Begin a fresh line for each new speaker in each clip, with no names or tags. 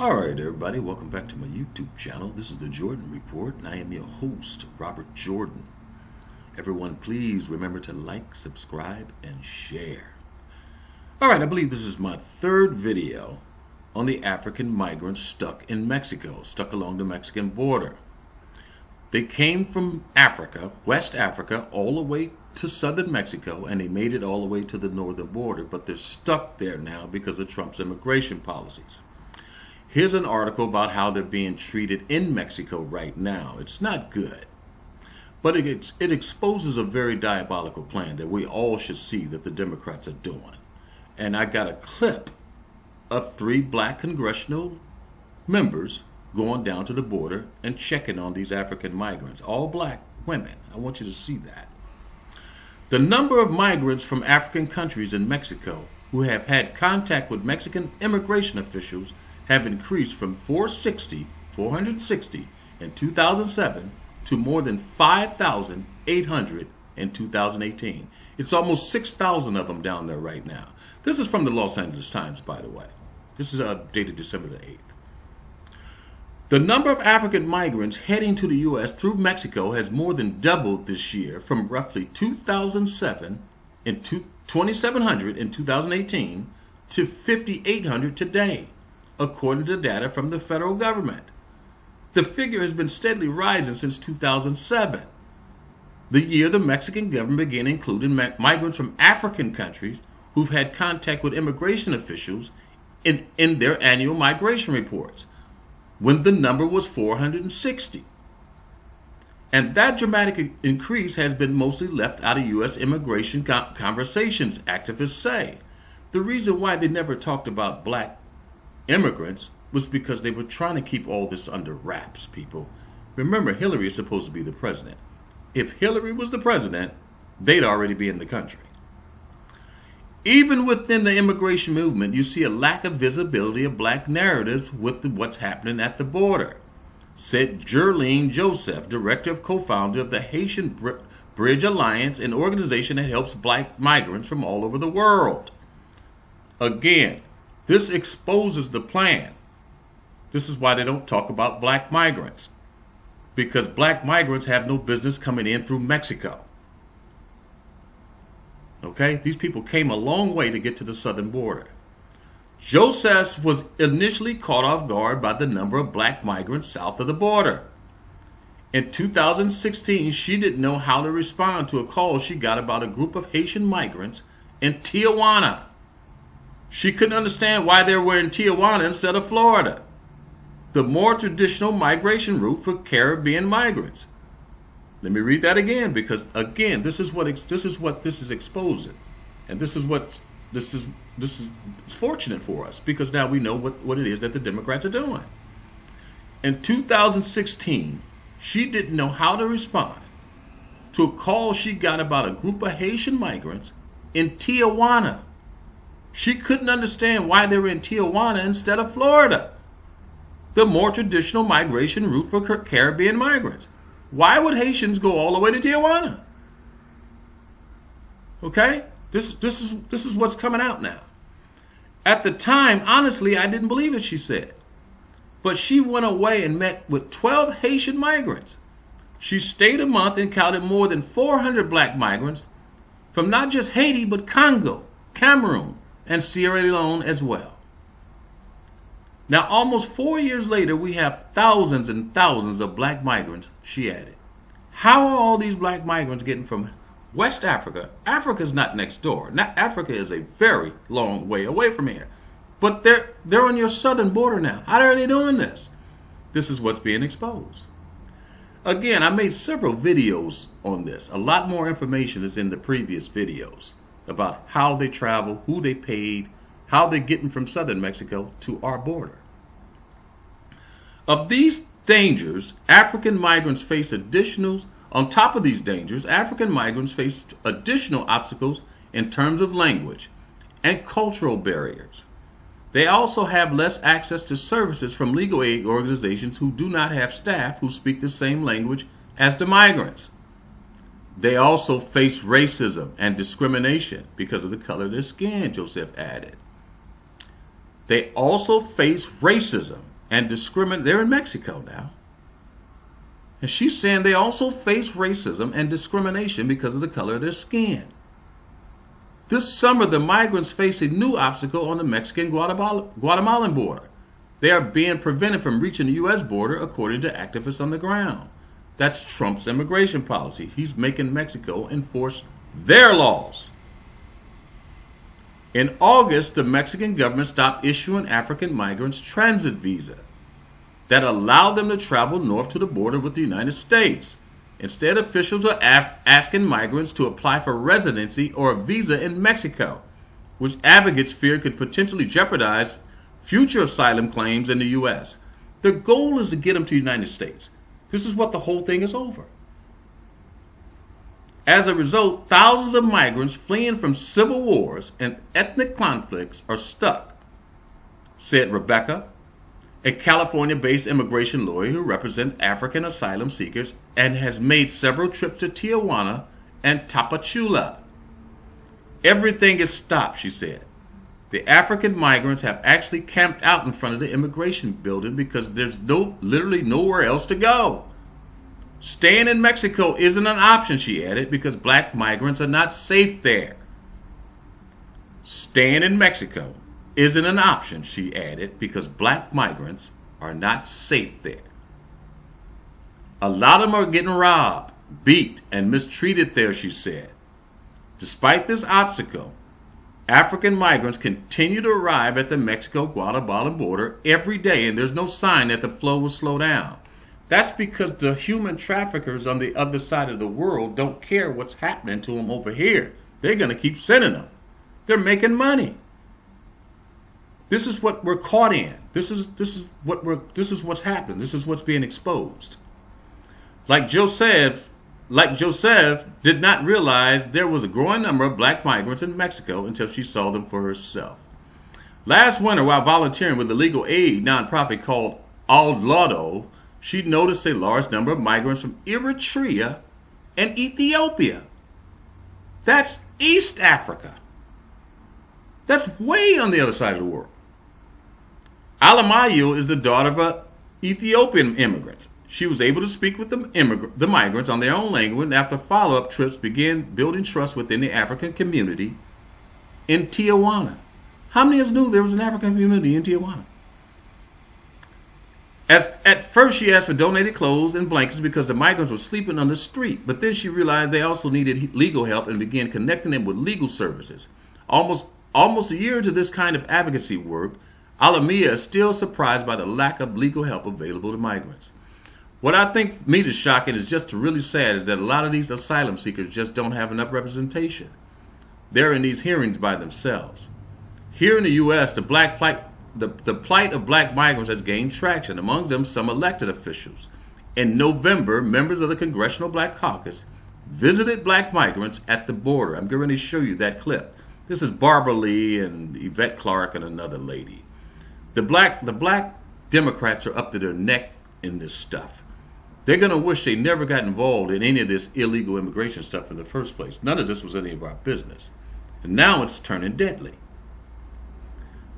Alright everybody, welcome back to my YouTube channel. This is the Jordan Report and I am your host, Robert Jordan. Everyone please remember to like, subscribe, and share. Alright, I believe this is my third video on the African migrants stuck in Mexico, stuck along the Mexican border. They came from Africa, West Africa, all the way to southern Mexico, and they made it all the way to the northern border, but they're stuck there now because of Trump's immigration policies. Here's an article about how they're being treated in Mexico right now. It's not good, but it exposes a very diabolical plan that we all should see that the Democrats are doing. And I got a clip of 3 black congressional members going down to the border and checking on these African migrants, all black women. I want you to see that. The number of migrants from African countries in Mexico who have had contact with Mexican immigration officials have increased from 460 in 2007 to more than 5,800 in 2018. It's almost 6,000 of them down there right now. This is from the Los Angeles Times, by the way. This is dated December the 8th. The number of African migrants heading to the U.S. through Mexico has more than doubled this year, from roughly 2,700 in 2018 to 5,800 today, according to data from the federal government. The figure has been steadily rising since 2007, the year the Mexican government began including migrants from African countries who've had contact with immigration officials in their annual migration reports, when the number was 460. And that dramatic increase has been mostly left out of U.S. immigration conversations, activists say. The reason why they never talked about black immigrants was because they were trying to keep all this under wraps, people. Remember, Hillary is supposed to be the president. If Hillary was the president, they'd already be in the country. Even within the immigration movement, you see a lack of visibility of black narratives with what's happening at the border, said Jerlene Joseph, director of co-founder of the Haitian Bridge Alliance, an organization that helps black migrants from all over the world. Again, this exposes the plan. This is why they don't talk about black migrants, because black migrants have no business coming in through Mexico. Okay, these people came a long way to get to the southern border. Joseph was initially caught off guard by the number of black migrants south of the border. In 2016, she didn't know how to respond to a call she got about a group of Haitian migrants in Tijuana. She couldn't understand why they were in Tijuana instead of Florida, the more traditional migration route for Caribbean migrants. Let me read that again, because again, this is what this is exposing, and it's fortunate for us because now we know what it is that the Democrats are doing. In 2016, she didn't know how to respond to a call she got about a group of Haitian migrants in Tijuana. She couldn't understand why they were in Tijuana instead of Florida, the more traditional migration route for Caribbean migrants. Why would Haitians go all the way to Tijuana? Okay? This is what's coming out now. At the time, honestly, I didn't believe it, she said. But she went away and met with 12 Haitian migrants. She stayed a month and counted more than 400 black migrants from not just Haiti, but Congo, Cameroon, and Sierra Leone as well. Now, almost 4 years later, we have thousands and thousands of black migrants, she added. How are all these black migrants getting from West Africa? Africa's not next door. Africa is a very long way away from here. But they're on your southern border now. How are they doing this? This is what's being exposed. Again, I made several videos on this. A lot more information is in the previous videos about how they travel, who they paid, how they're getting from southern Mexico to our border. Of these dangers, African migrants face additional obstacles in terms of language and cultural barriers. They also have less access to services from legal aid organizations who do not have staff who speak the same language as the migrants. They also face racism and discrimination because of the color of their skin, Joseph added. They also face racism and discriminate. They're in Mexico now. And she's saying they also face racism and discrimination because of the color of their skin. This summer, the migrants face a new obstacle on the Mexican-Guatemalan border. They are being prevented from reaching the U.S. border, according to activists on the ground. That's Trump's immigration policy. He's making Mexico enforce their laws. In August, the Mexican government stopped issuing African migrants transit visa that allowed them to travel north to the border with the United States. Instead, officials are asking migrants to apply for residency or a visa in Mexico, which advocates fear could potentially jeopardize future asylum claims in the U.S. Their goal is to get them to the United States. This is what the whole thing is over. As a result, thousands of migrants fleeing from civil wars and ethnic conflicts are stuck, said Rebecca, a California-based immigration lawyer who represents African asylum seekers and has made several trips to Tijuana and Tapachula. Everything is stopped, she said. The African migrants have actually camped out in front of the immigration building because there's literally nowhere else to go. Staying in Mexico isn't an option, she added, because black migrants are not safe there. Staying in Mexico isn't an option, she added, because black migrants are not safe there. A lot of them are getting robbed, beat, and mistreated there, she said. Despite this obstacle, African migrants continue to arrive at the Mexico-Guatemalan border every day, and there's no sign that the flow will slow down. That's because the human traffickers on the other side of the world don't care what's happening to them over here. They're going to keep sending them. They're making money. This is what we're caught in. This is what's happening. This is what's being exposed. Like Joseph did not realize there was a growing number of black migrants in Mexico until she saw them for herself. Last winter, while volunteering with the legal aid nonprofit called Al Lado, she noticed a large number of migrants from Eritrea and Ethiopia. That's East Africa. That's way on the other side of the world. Alamayo is the daughter of an Ethiopian immigrant. She was able to speak with the migrants on their own language, and after follow-up trips began building trust within the African community in Tijuana. How many of us knew there was an African community in Tijuana? At first, she asked for donated clothes and blankets because the migrants were sleeping on the street, but then she realized they also needed legal help and began connecting them with legal services. Almost a year into this kind of advocacy work, Alamia is still surprised by the lack of legal help available to migrants. What I think me is shocking is just really sad is that a lot of these asylum seekers just don't have enough representation. They're in these hearings by themselves. Here in the U.S., the plight of black migrants has gained traction, among them some elected officials. In November, members of the Congressional Black Caucus visited black migrants at the border. I'm going to show you that clip. This is Barbara Lee and Yvette Clark and another lady. The black Democrats are up to their neck in this stuff. They're going to wish they never got involved in any of this illegal immigration stuff in the first place. None of this was any of our business. And now it's turning deadly.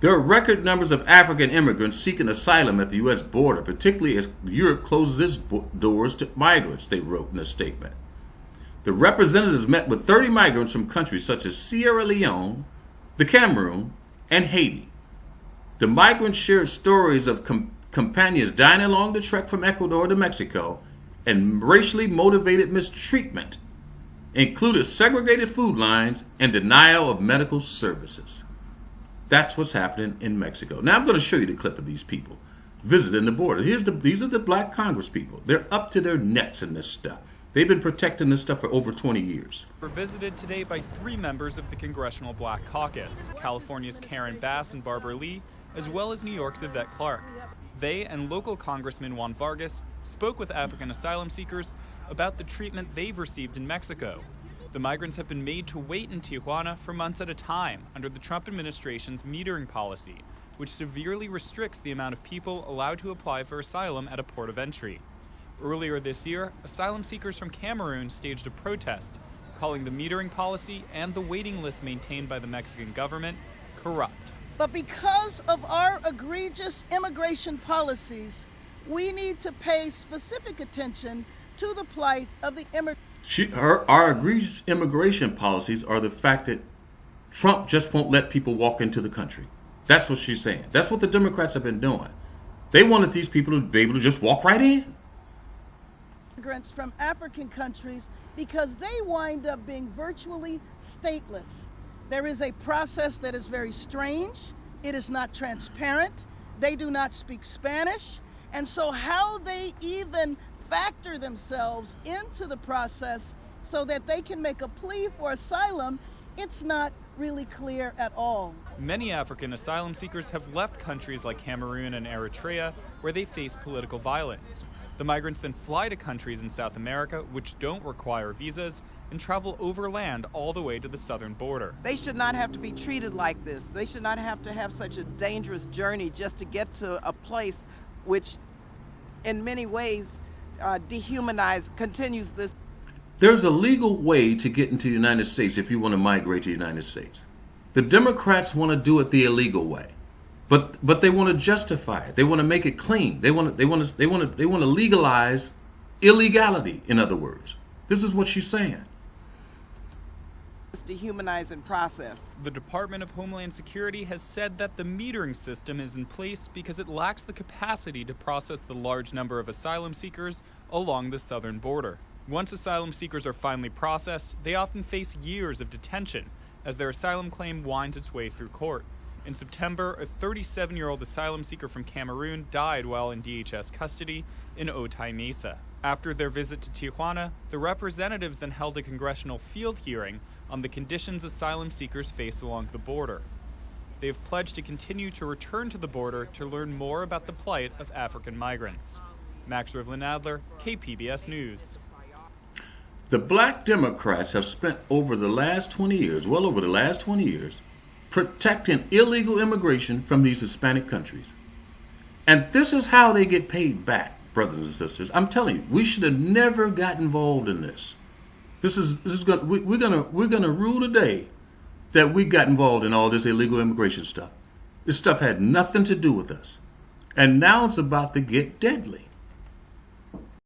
There are record numbers of African immigrants seeking asylum at the U.S. border, particularly as Europe closes its doors to migrants, they wrote in a statement. The representatives met with 30 migrants from countries such as Sierra Leone, the Cameroon, and Haiti. The migrants shared stories of companions dying along the trek from Ecuador to Mexico and racially motivated mistreatment, included segregated food lines and denial of medical services. That's what's happening in Mexico. Now I'm going to show you the clip of these people visiting the border. These are the black Congress people. They're up to their necks in this stuff. They've been protecting this stuff for over 20 years.
We're visited today by 3 members of the Congressional Black Caucus, California's Karen Bass and Barbara Lee, as well as New York's Yvette Clark. They and local Congressman Juan Vargas spoke with African asylum seekers about the treatment they've received in Mexico. The migrants have been made to wait in Tijuana for months at a time under the Trump administration's metering policy, which severely restricts the amount of people allowed to apply for asylum at a port of entry. Earlier this year, asylum seekers from Cameroon staged a protest, calling the metering policy and the waiting list maintained by the Mexican government corrupt.
But because of our egregious immigration policies, we need to pay specific attention to the plight of the immigrants.
Our egregious immigration policies are the fact that Trump just won't let people walk into the country. That's what she's saying. That's what the Democrats have been doing. They wanted these people to be able to just walk right in.
Immigrants from African countries, because they wind up being virtually stateless. There is a process that is very strange. It is not transparent. They do not speak Spanish. And so how they even factor themselves into the process so that they can make a plea for asylum, it's not really clear at all.
Many African asylum seekers have left countries like Cameroon and Eritrea, where they face political violence. The migrants then fly to countries in South America which don't require visas and travel overland all the way to the southern border.
They should not have to be treated like this. They should not have to have such a dangerous journey just to get to a place which, in many ways, continues this.
There's a legal way to get into the United States if you want to migrate to the United States. The Democrats want to do it the illegal way, but they want to justify it. They want to make it clean. They want to legalize illegality. In other words, this is what she's saying.
This dehumanizing process.
The Department of Homeland Security has said that the metering system is in place because it lacks the capacity to process the large number of asylum seekers along the southern border. Once asylum seekers are finally processed, they often face years of detention as their asylum claim winds its way through court. In September, a 37-year-old asylum seeker from Cameroon died while in DHS custody in Otay Mesa. After their visit to Tijuana, the representatives then held a congressional field hearing on the conditions asylum seekers face along the border. They have pledged to continue to return to the border to learn more about the plight of African migrants. Max Rivlin-Adler, KPBS News.
The black Democrats have spent over the last 20 years, well over the last 20 years, protecting illegal immigration from these Hispanic countries. And this is how they get paid back, brothers and sisters. I'm telling you, we should have never got involved in this. We're gonna rule the day that we got involved in all this illegal immigration stuff. This stuff had nothing to do with us. And now it's about to get deadly.